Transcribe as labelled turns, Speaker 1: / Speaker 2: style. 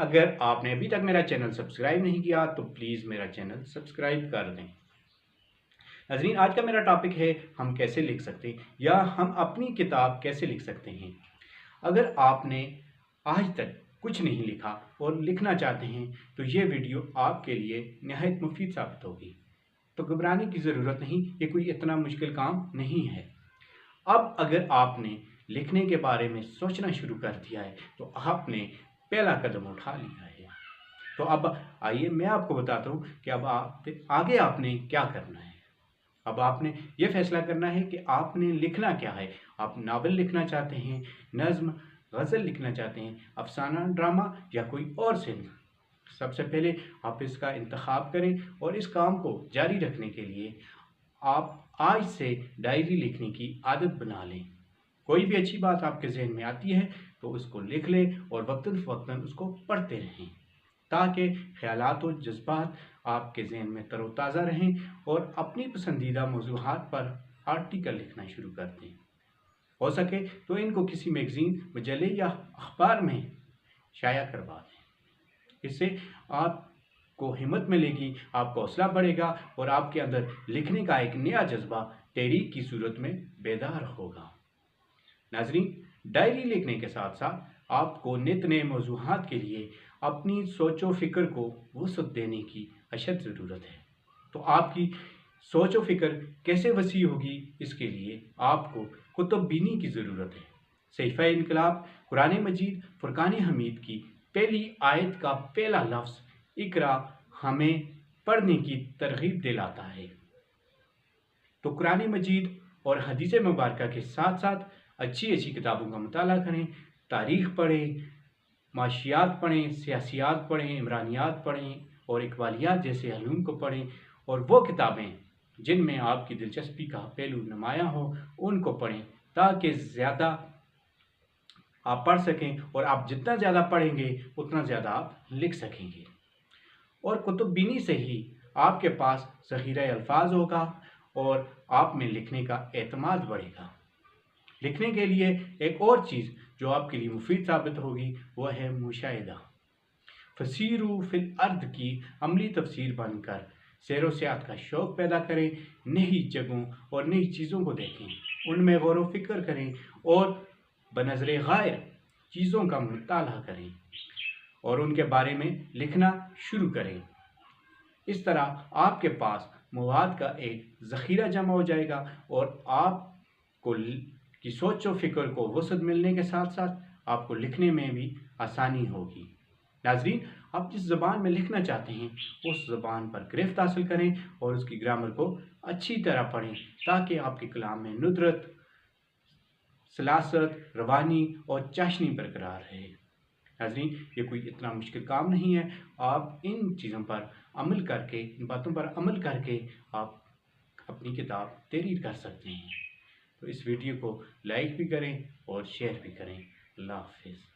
Speaker 1: अगर आपने अभी तक मेरा चैनल सब्सक्राइब नहीं किया तो प्लीज़ मेरा चैनल सब्सक्राइब कर दें। नाज़रीन, आज का मेरा टॉपिक है हम कैसे लिख सकते हैं या हम अपनी किताब कैसे लिख सकते हैं। अगर आपने आज तक कुछ नहीं लिखा और लिखना चाहते हैं तो ये वीडियो आपके लिए निहायत मुफीद साबित होगी। तो घबराने की ज़रूरत नहीं, ये कोई इतना मुश्किल काम नहीं है। अब अगर आपने लिखने के बारे में सोचना शुरू कर दिया है तो आपने पहला कदम उठा लिया है। तो अब आइए मैं आपको बताता हूँ कि अब आगे आपने क्या करना है। अब आपने ये फैसला करना है कि आपने लिखना क्या है। आप नावल लिखना चाहते हैं, नज़्म, गज़ल लिखना चाहते हैं, अफसाना, ड्रामा या कोई और सिन्फ। सबसे पहले आप इसका इंतखाब करें और इस काम को जारी रखने के लिए आप आज से डायरी लिखने की आदत बना लें। कोई भी अच्छी बात आपके जहन में आती है तो उसको लिख लें और वक्तन फ़वक्तन उसको पढ़ते रहें ताकि ख़यालात और जज्बात आपके जहन में तरोताज़ा रहें और अपनी पसंदीदा मौज़ूआत पर आर्टिकल लिखना शुरू कर दें। हो सके तो इनको किसी मैगज़ीन, मजल्ले या अखबार में शाया करवा दें। इससे आपको हिम्मत मिलेगी, आपका हौसला बढ़ेगा और आपके अंदर लिखने का एक नया जज्बा तहरीक की सूरत में बेदार होगा। नाज़रीन, डायरी लिखने के साथ साथ आपको नित नए मौज़ूआत के लिए अपनी सोचो फ़िक्र को वुसअत देने की अशद ज़रूरत है। तो आपकी सोच व फ़िक्र कैसे वसी होगी, इसके लिए आपको कुतुब बीनी की ज़रूरत है। सहीफ़ा इनकलाब कुरान मजीद फुरकान हमीद की पहली आयत का पहला लफ्ज़ इकरा हमें पढ़ने की तरगीब दिलाता है। तो कुरान मजीद और हदीस मुबारक के साथ साथ अच्छी किताबों का मुताला करें, तारीख़ पढ़ें, माशियात पढ़ें, सियासियात पढ़ें, इमरानियात पढ़ें और इकबालियात जैसे अलूम को पढ़ें और वो किताबें जिनमें आपकी दिलचस्पी का पहलू नुमायाँ हो उनको पढ़ें ताकि ज़्यादा आप पढ़ सकें और आप जितना ज़्यादा पढ़ेंगे उतना ज़्यादा आप लिख सकेंगे। और कुतुब बीनी से ही आपके पास ज़ख़ीरा अल्फाज होगा और आप में लिखने का एतमाद बढ़ेगा। लिखने के लिए एक और चीज़ जो आपके लिए मुफीद साबित होगी वो है मुशाहिदा। फसीरू फिल अर्द की अमली तफसीर बनकर सैर व सियाहत का शौक़ पैदा करें, नई जगहों और नई चीज़ों को देखें, उनमें गौर व फिक्र करें और बनज़रे गायर चीज़ों का मुताला करें और उनके बारे में लिखना शुरू करें। इस तरह आपके पास मवाद का एक ज़ख़ीरा जमा हो जाएगा और आपको की सोच व फ़िक्र को वसअत मिलने के साथ साथ आपको लिखने में भी आसानी होगी। नाज़रीन, आप जिस ज़बान में लिखना चाहते हैं उस ज़बान पर गिरफ्त हासिल करें और उसकी ग्रामर को अच्छी तरह पढ़ें ताकि आपके कलाम में नुदरत, सलासत, रवानी और चाशनी बरकरार रहे। नाज़रीन, ये कोई इतना मुश्किल काम नहीं है। आप इन चीज़ों पर अमल करके, इन बातों पर अमल करके आप अपनी किताब तहरीर कर सकते हैं। तो इस वीडियो को लाइक भी करें और शेयर भी करें। अल्लाह हाफ़िज़।